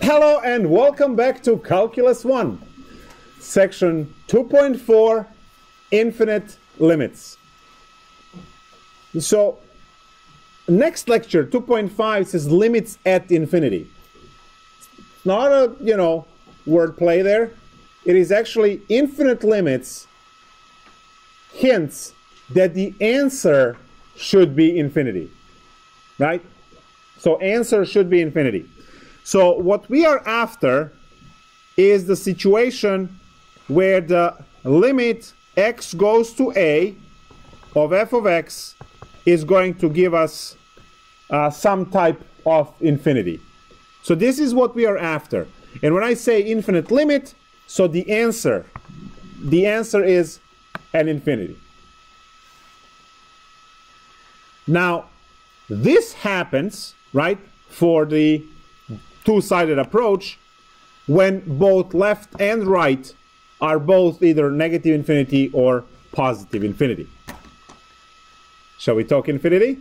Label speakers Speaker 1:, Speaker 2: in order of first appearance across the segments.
Speaker 1: Hello and welcome back to Calculus 1, section 2.4, infinite limits. So, next lecture, 2.5, says limits at infinity. It's not a, word play there. It is actually infinite limits hints that the answer should be infinity, right? So answer should be infinity. So what we are after is the situation where the limit x goes to a of f of x is going to give us some type of infinity. So this is what we are after. And when I say infinite limit, so the answer is an infinity. Now, this happens, right, for the two-sided approach when both left and right are both either negative infinity or positive infinity. Shall we talk infinity?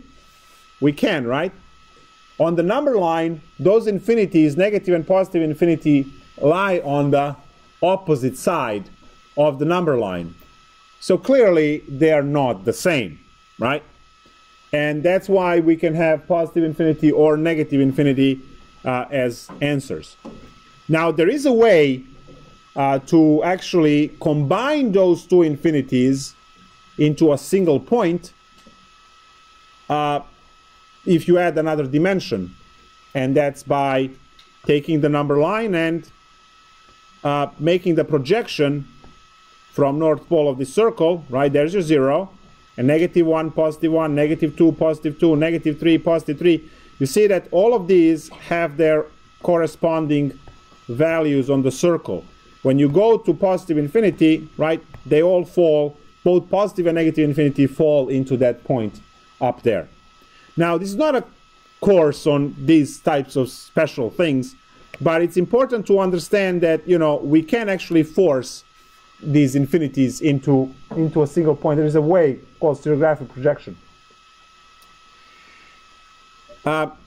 Speaker 1: We can, right? On the number line, those infinities, negative and positive infinity, lie on the opposite side of the number line. So clearly, they are not the same, right? And that's why we can have positive infinity or negative infinity as answers. Now, there is a way to actually combine those two infinities into a single point if you add another dimension. And that's by taking the number line and making the projection from north pole of the circle, right? There's your 0, and -1, +1, -2, +2, -3, +3. You see that all of these have their corresponding values on the circle. When you go to positive infinity, right, they all fall, both positive and negative infinity fall into that point up there. Now, this is not a course on these types of special things, but it's important to understand that, we can actually force these infinities into a single point. There is a way called stereographic projection.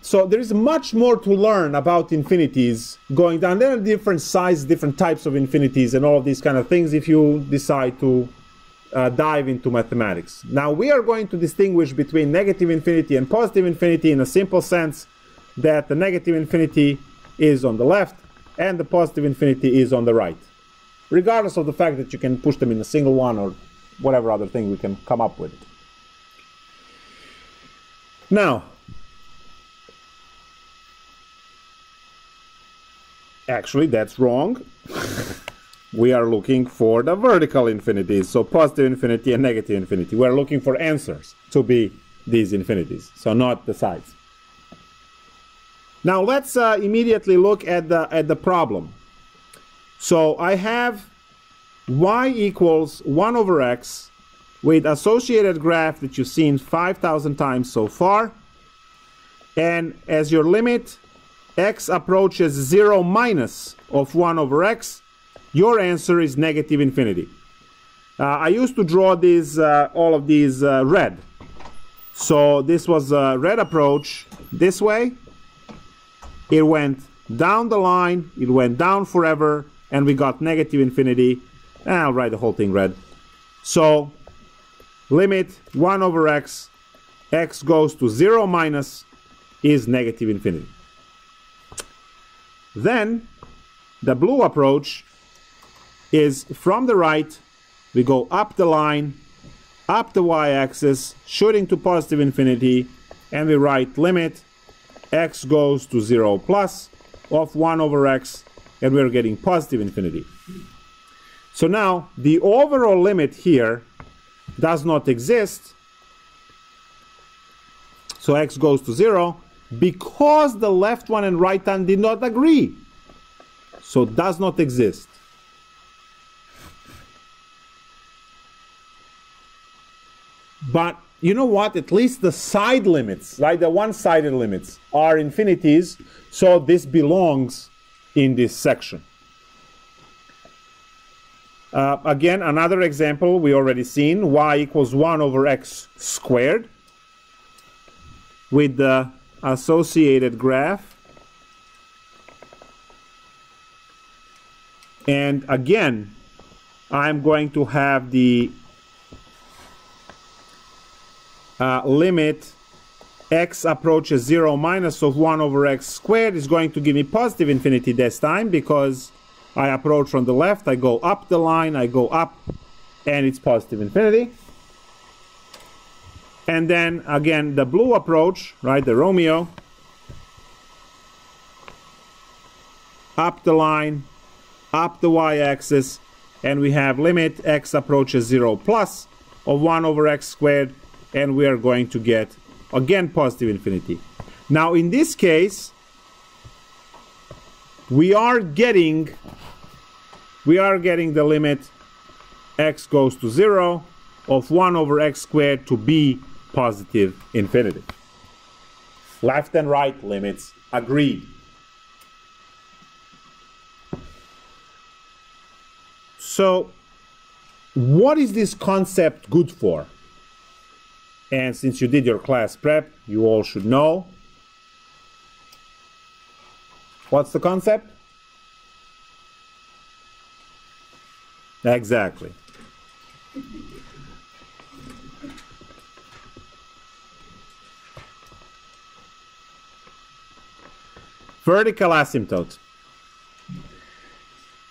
Speaker 1: So there is much more to learn about infinities going down. There are different sizes, different types of infinities, and all of these kind of things if you decide to dive into mathematics. Now we are going to distinguish between negative infinity and positive infinity in a simple sense that the negative infinity is on the left and the positive infinity is on the right, regardless of the fact that you can push them in a single one or whatever other thing we can come up with. Now, actually, that's wrong. We are looking for the vertical infinities, so positive infinity and negative infinity. We are looking for answers to be these infinities, so not the sides. Now let's immediately look at the problem. So I have y equals 1 over x with associated graph that you've seen 5,000 times so far, and as your limit x approaches 0 minus of 1 over x, your answer is negative infinity. I used to draw these, all of these red. So this was a red approach this way. It went down the line, it went down forever, and we got negative infinity. And I'll write the whole thing red. So limit 1 over x, x goes to 0 minus, is negative infinity. Then the blue approach is from the right, we go up the line, up the y-axis, shooting to positive infinity, and we write limit x goes to 0 plus of 1 over x, and we're getting positive infinity. So now the overall limit here does not exist, so x goes to 0, because the left one and right one did not agree. So it does not exist. But you know what? At least the side limits, right, the one-sided limits, are infinities, so this belongs in this section. Again, another example we already seen, y equals 1 over x squared with the associated graph And again, I'm going to have the limit x approaches 0 minus of 1 over x squared is going to give me positive infinity this time, because I approach from the left, I go up the line, I go up, and it's positive infinity. And then again, the blue approach, right, the Romeo, up the line, up the y-axis, and we have limit x approaches 0 plus of 1 over x squared, and we are going to get again positive infinity. Now in this case, we are getting the limit x goes to 0 of 1 over x squared to be positive infinity. Left and right limits agreed. So what is this concept good for? And since you did your class prep, you all should know. What's the concept? Exactly. Vertical asymptote.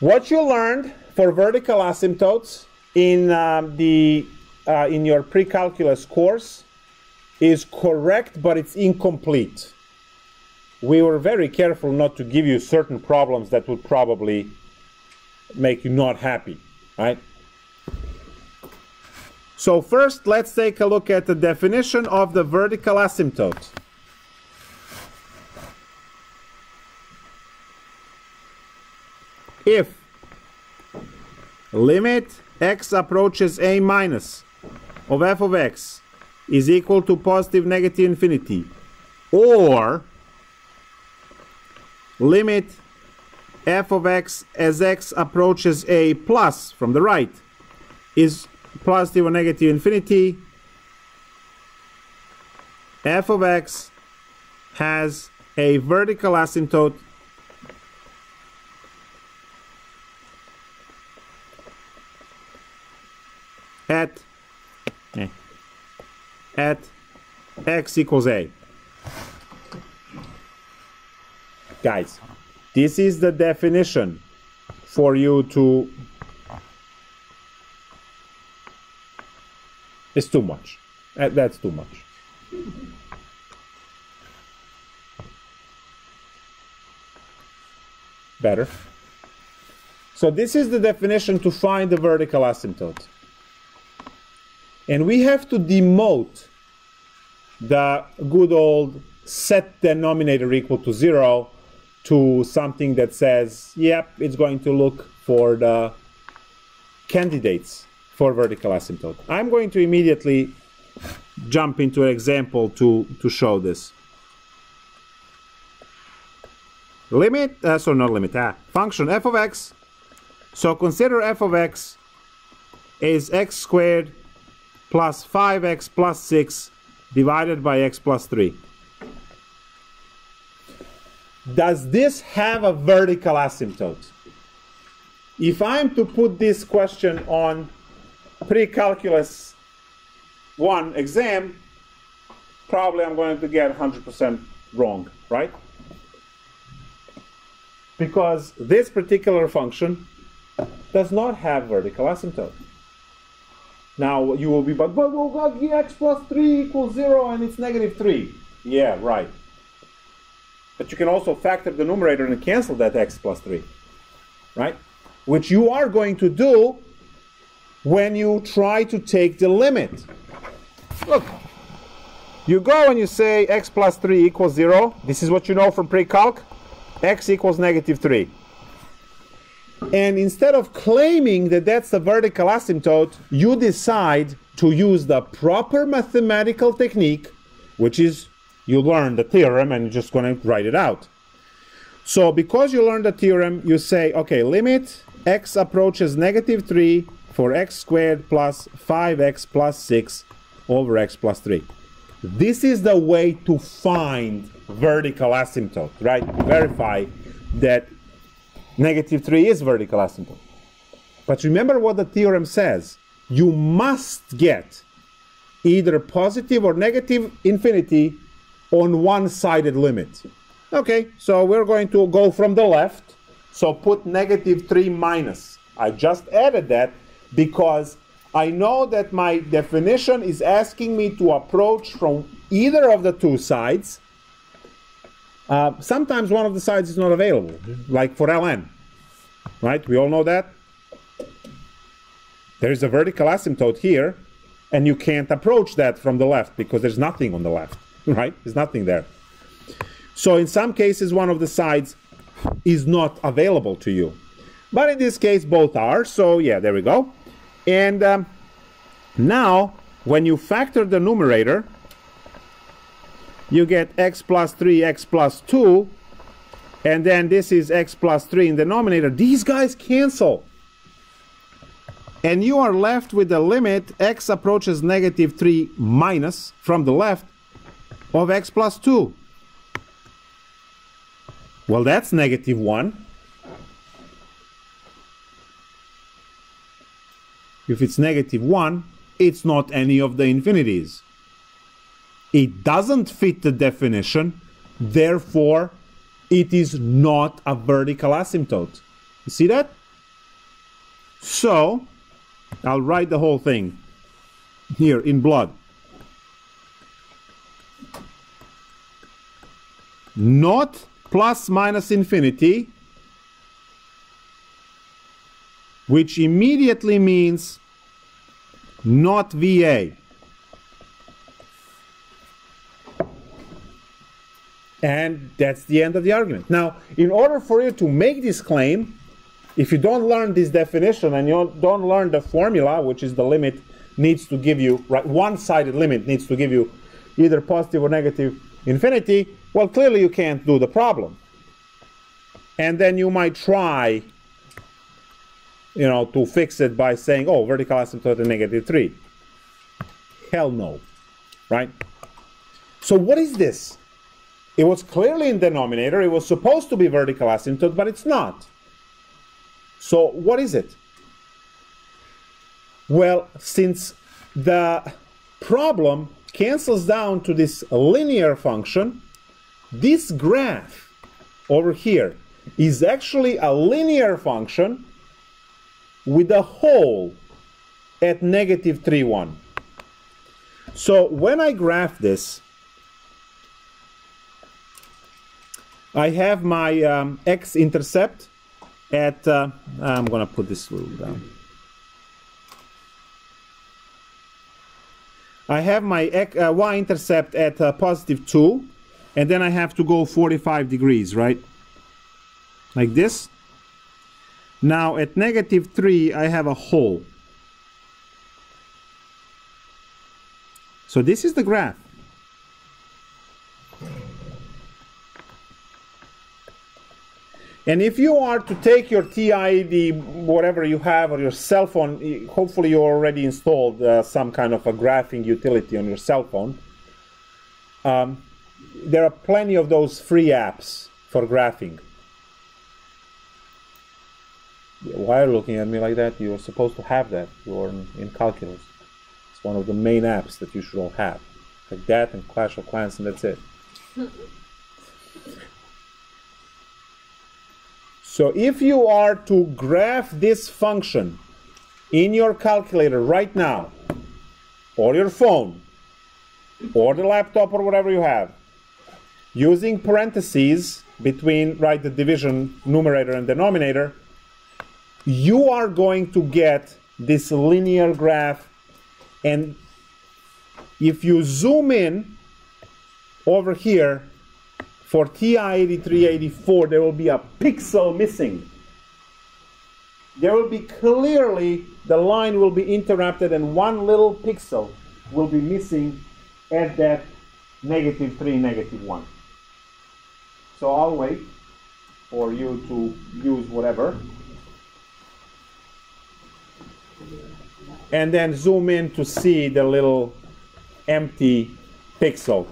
Speaker 1: What you learned for vertical asymptotes in in your pre-calculus course is correct, but it's incomplete. We were very careful not to give you certain problems that would probably make you not happy, right? So first, let's take a look at the definition of the vertical asymptote. If limit x approaches a minus of f of x is equal to positive negative infinity, or limit f of x as x approaches a plus from the right is positive or negative infinity, f of x has a vertical asymptote at x equals a. Guys, this is the definition for you to... It's too much. That's too much. Better. So this is the definition to find the vertical asymptote. And we have to demote the good old set denominator equal to 0 to something that says, yep, it's going to look for the candidates for vertical asymptote. I'm going to immediately jump into an example to show this. Function f of x. So consider f of x is x squared plus 5x plus 6 divided by x plus 3. Does this have a vertical asymptote? If I'm to put this question on pre-calculus 1 exam, probably I'm going to get 100% wrong, right? Because this particular function does not have vertical asymptote. Now you will be, but x plus 3 equals 0 and it's negative 3. Yeah, right. But you can also factor the numerator and cancel that x plus 3, right? Which you are going to do when you try to take the limit. Look, you go and you say x plus 3 equals 0. This is what you know from pre-calc. X equals negative 3. And instead of claiming that that's the vertical asymptote, you decide to use the proper mathematical technique, which is you learn the theorem and you're just going to write it out. So because you learned the theorem, you say, okay, limit x approaches negative 3 for x squared plus 5x plus 6 over x plus 3. This is the way to find vertical asymptote, right? To verify that Negative 3 is vertical asymptote. But remember what the theorem says. You must get either positive or negative infinity on one-sided limit. Okay, so we're going to go from the left. So put negative 3 minus. I just added that because I know that my definition is asking me to approach from either of the two sides. Sometimes one of the sides is not available, like for ln. Right? We all know that. There is a vertical asymptote here, and you can't approach that from the left because there's nothing on the left. Right? There's nothing there. So in some cases, one of the sides is not available to you. But in this case, both are. So yeah, there we go. And now, when you factor the numerator, you get x plus 3, x plus 2, and then this is x plus 3 in the denominator. These guys cancel. And you are left with the limit x approaches negative 3 minus, from the left, of x plus 2. Well, that's negative 1. If it's negative 1, it's not any of the infinities. It doesn't fit the definition, therefore it is not a vertical asymptote. You see that? So, I'll write the whole thing here in blood. Not plus minus infinity, which immediately means not VA. And that's the end of the argument. Now, in order for you to make this claim, if you don't learn this definition and you don't learn the formula, which is the limit needs to give you, right, one-sided limit needs to give you either positive or negative infinity, well, clearly you can't do the problem. And then you might try, to fix it by saying, oh, vertical asymptote at negative 3. Hell no, right? So what is this? It was clearly in denominator. It was supposed to be vertical asymptote, but it's not. So what is it? Well, since the problem cancels down to this linear function, this graph over here is actually a linear function with a hole at negative 3, 1. So when I graph this, I have my x-intercept at, I'm going to put this little down. I have my y-intercept at positive 2, and then I have to go 45 degrees, right? Like this. Now at negative 3, I have a hole. So this is the graph. And if you are to take your TI-ID, whatever you have, or your cell phone, hopefully you already installed some kind of a graphing utility on your cell phone. There are plenty of those free apps for graphing. Why are you looking at me like that? You're supposed to have that. You're in Calculus. It's one of the main apps that you should all have. Like that and Clash of Clans, and that's it. So if you are to graph this function in your calculator right now, or your phone, or the laptop, or whatever you have, using parentheses between, right, the division numerator and denominator, you are going to get this linear graph. And if you zoom in over here, for TI-8384, there will be a pixel missing. There will be clearly, the line will be interrupted and one little pixel will be missing at that negative 3, negative 1. So I'll wait for you to use whatever. And then zoom in to see the little empty pixel.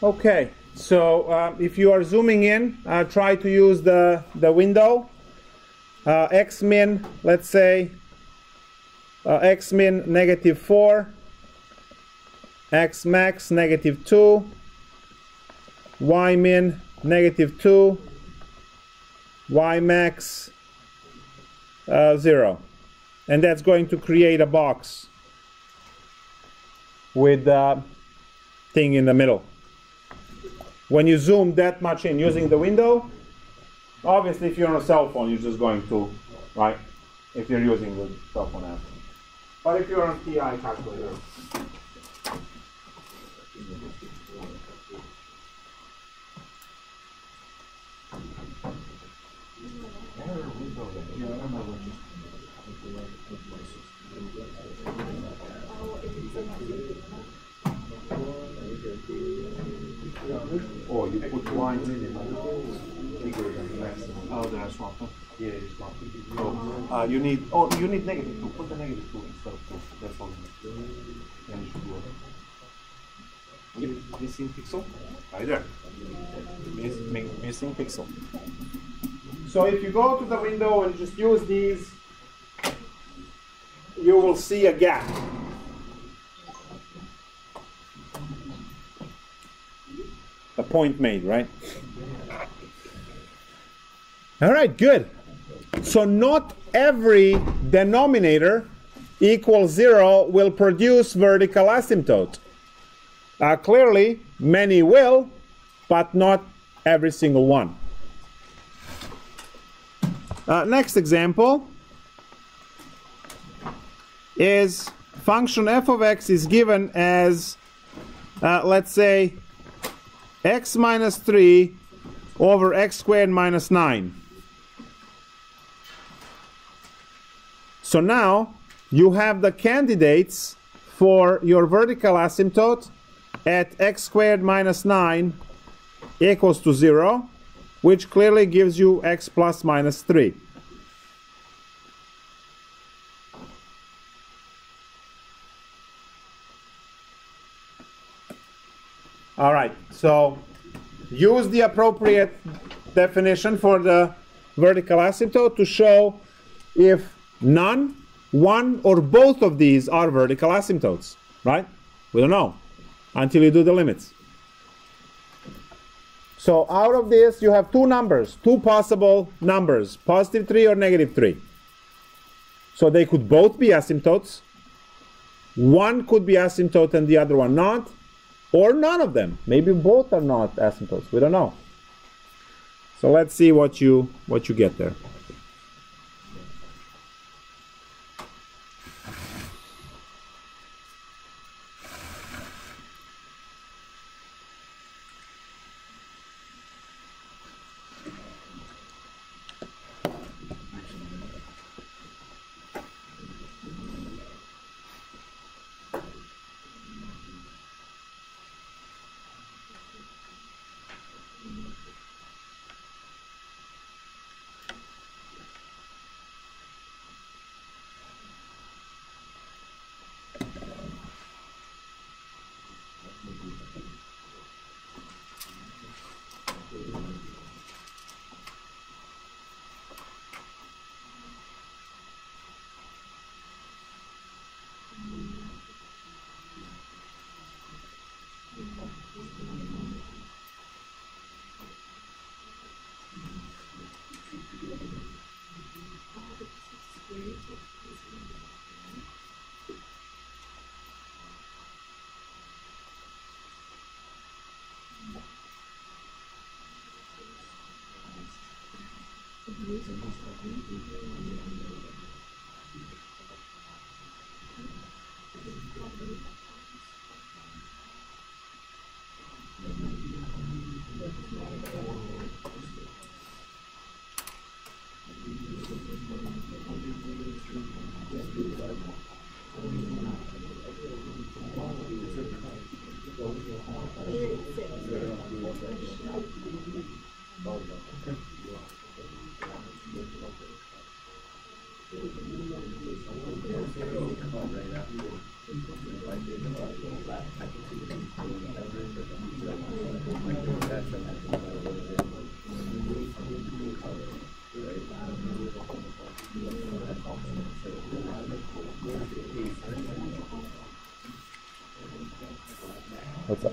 Speaker 1: Okay, so if you are zooming in, try to use the window. X min, let's say, X min -4, X max -2, Y min -2, Y max 0. And that's going to create a box with the thing in the middle. When you zoom that much in using the window, obviously if you're on a cell phone, you're just going to, right? If you're using the cell phone app. But if you're on TI calculator. Oh, you put lines in it bigger than the maximum. Oh, they're swapped. Yeah, it's swapped. Oh, you need -2. Put the -2 instead of 2. That's all. Then you should do it. Keep missing pixel. Right there. Missing pixel. So if you go to the window and just use these, you will see a gap. A point made, right? All right, good. So not every denominator equals 0 will produce vertical asymptote. Clearly, many will, but not every single one. Next example is function f of x is given as, let's say, x minus 3 over x squared minus 9. So now you have the candidates for your vertical asymptote at x squared minus 9 equals to 0, which clearly gives you x plus minus 3. All right, so use the appropriate definition for the vertical asymptote to show if none, one, or both of these are vertical asymptotes, right? We don't know until you do the limits. So out of this, you have two numbers, two possible numbers, +3 or -3. So they could both be asymptotes. One could be asymptote and the other one not. Or none of them. Maybe both are not asymptotes. We don't know. So let's see what you get there.
Speaker 2: What's up?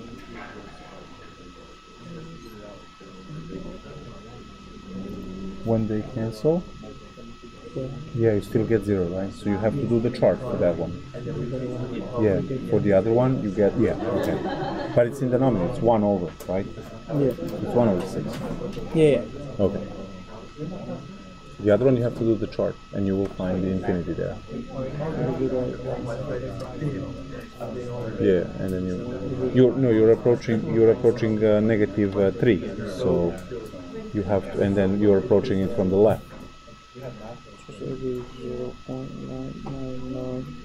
Speaker 2: When they cancel, yeah, you still get 0, right? So you have to do the chart for that one. Yeah, for the other one, you get, yeah, okay. But it's in the denominator, it's 1 over, right?
Speaker 3: Yeah.
Speaker 2: It's 1 over 6.
Speaker 3: Yeah.
Speaker 2: Okay. The other one, you have to do the chart, and you will find the infinity there. Yeah, and then you're approaching negative 3, so you have to, and then you're approaching it from the left.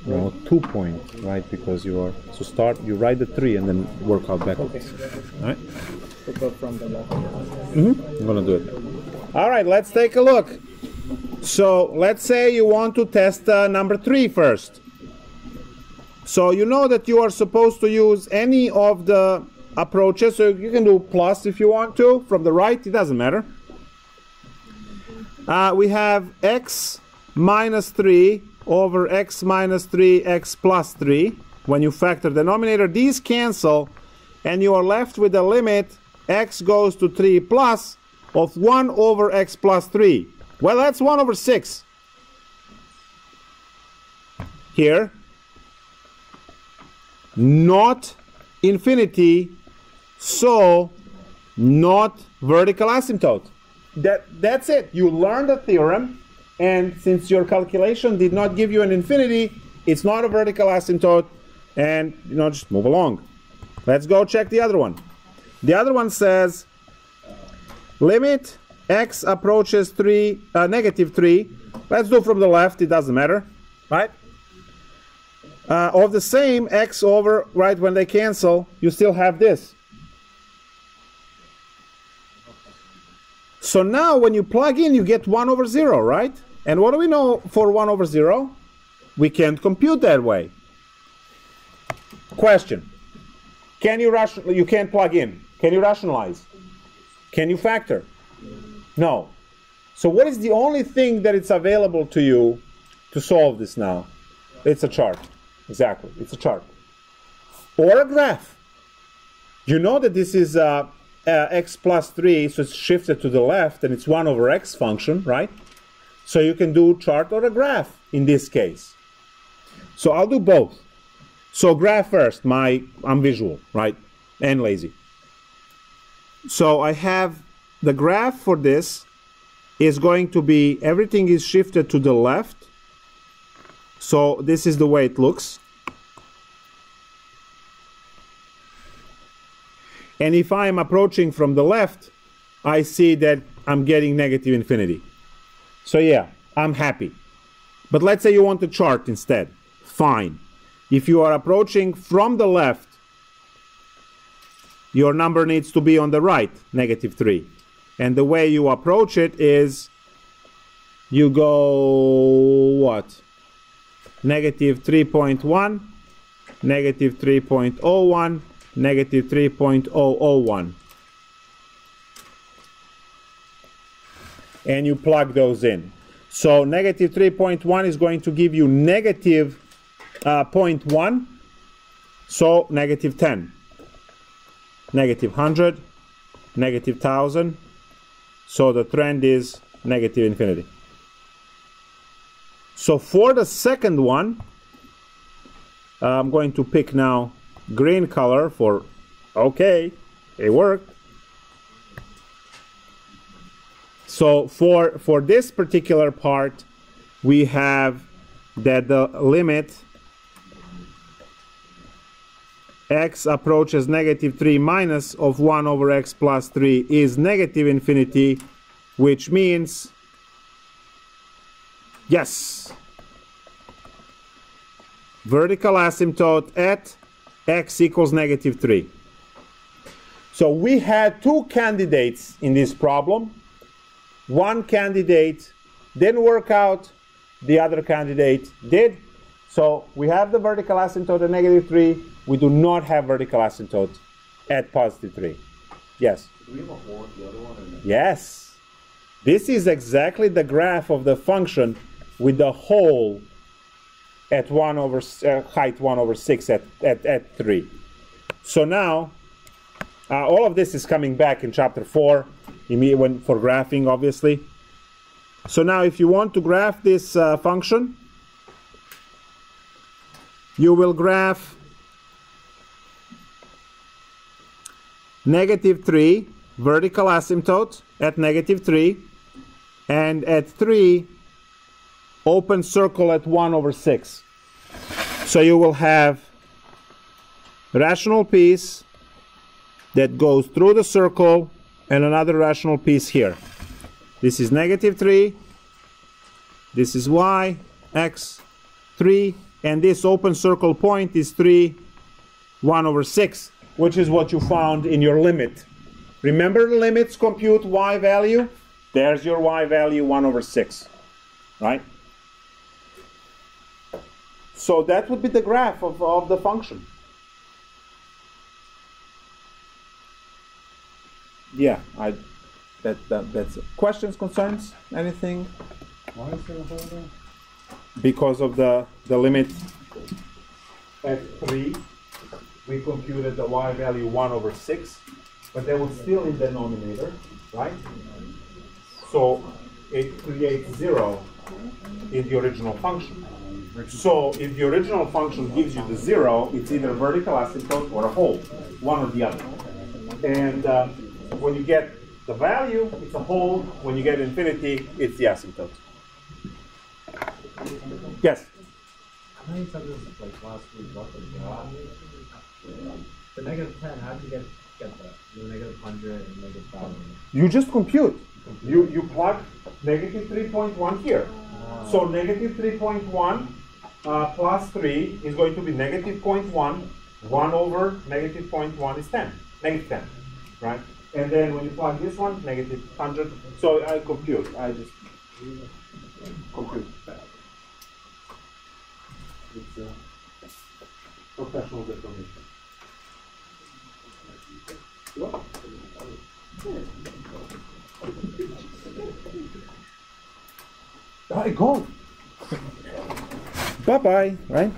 Speaker 2: No, 2 points, right? Because you are you write the 3 and then work out backwards.
Speaker 3: Okay.
Speaker 2: All right.
Speaker 3: To go from the left.
Speaker 2: I'm gonna do it.
Speaker 1: All right, let's take a look. So let's say you want to test number 3 first. So you know that you are supposed to use any of the approaches. So you can do plus if you want to from the right. It doesn't matter. We have x minus 3 over x minus 3, x plus 3. When you factor the denominator, these cancel, and you are left with the limit x goes to 3 plus of 1 over x plus 3. Well, that's 1 over 6. Here. Not infinity, so not vertical asymptote. That's it. You learned the theorem, and since your calculation did not give you an infinity, it's not a vertical asymptote, and just move along. Let's go check the other one. The other one says limit x approaches negative 3. Let's do from the left, it doesn't matter, right? Of the same x over, right, when they cancel, you still have this. So now when you plug in, you get 1 over 0, right? And what do we know for 1 over 0? We can't compute that way. Question. You can't plug in. Can you rationalize? Can you factor? No. So what is the only thing that it's available to you to solve this now? It's a chart. Exactly. It's a chart. Or a graph. You know that this is x plus 3, so it's shifted to the left, and it's 1 over x function, right? So you can do chart or a graph in this case. So I'll do both. So graph first. I'm visual, right? And lazy. So I have the graph for this is going to be, everything is shifted to the left. So this is the way it looks. And if I'm approaching from the left, I see that I'm getting negative infinity. So yeah, I'm happy. But let's say you want a chart instead. Fine. If you are approaching from the left, your number needs to be on the right, negative 3. And the way you approach it is you go what? Negative 3.1, negative 3.01, negative 3.001. And you plug those in. So negative 3.1 is going to give you negative 0.1, so negative 10. Negative 100, negative 1000, so the trend is negative infinity. So for the second one, I'm going to pick now green color for, okay, it worked. So for this particular part, we have that the limit x approaches negative 3 minus of 1 over x plus 3 is negative infinity, which means yes. vertical asymptote at x equals negative 3. So we had two candidates in this problem. One candidate didn't work out, the other candidate did. So we have the vertical asymptote at negative 3. We do not have vertical asymptote at positive 3. Yes?
Speaker 2: Do we have a hole at the other one? Or no?
Speaker 1: Yes. This is exactly the graph of the function with the hole at height 1 over 6 at 3. So now, all of this is coming back in chapter 4, for graphing, obviously. So now if you want to graph this function, you will graph negative 3, vertical asymptote at negative 3, and at 3, open circle at 1 over 6. So you will have rational piece that goes through the circle and another rational piece here. This is negative 3, this is y, x, 3, and this open circle point is 3, 1 over 6, which is what you found in your limit. Remember the limits compute y value? There's your y value, 1 over 6, right? So that would be the graph of the function. Yeah, that's it. Questions, concerns, anything?
Speaker 2: Why is there a hole there?
Speaker 1: Because of the limit at 3, we computed the y value 1 over 6, but that was still in the denominator, right? So it creates 0 in the original function. So if the original function gives you the 0, it's either a vertical asymptote or a hole, one or the other. And when you get the value, it's a hole. When you get infinity, it's the asymptote. Yes?
Speaker 4: I know you said this like last week, roughly. The negative 10, how did you get that? The negative 100 and negative 1,000.
Speaker 1: You just compute. You plug negative 3.1 here. So negative 3.1 plus 3 is going to be negative 0.1. 1 over negative 0.1 is 10. Negative 10, right? And then when you plug this one, negative 100. So I compute. I just compute that. It's professional deformation. What? All right, go. Bye-bye, right?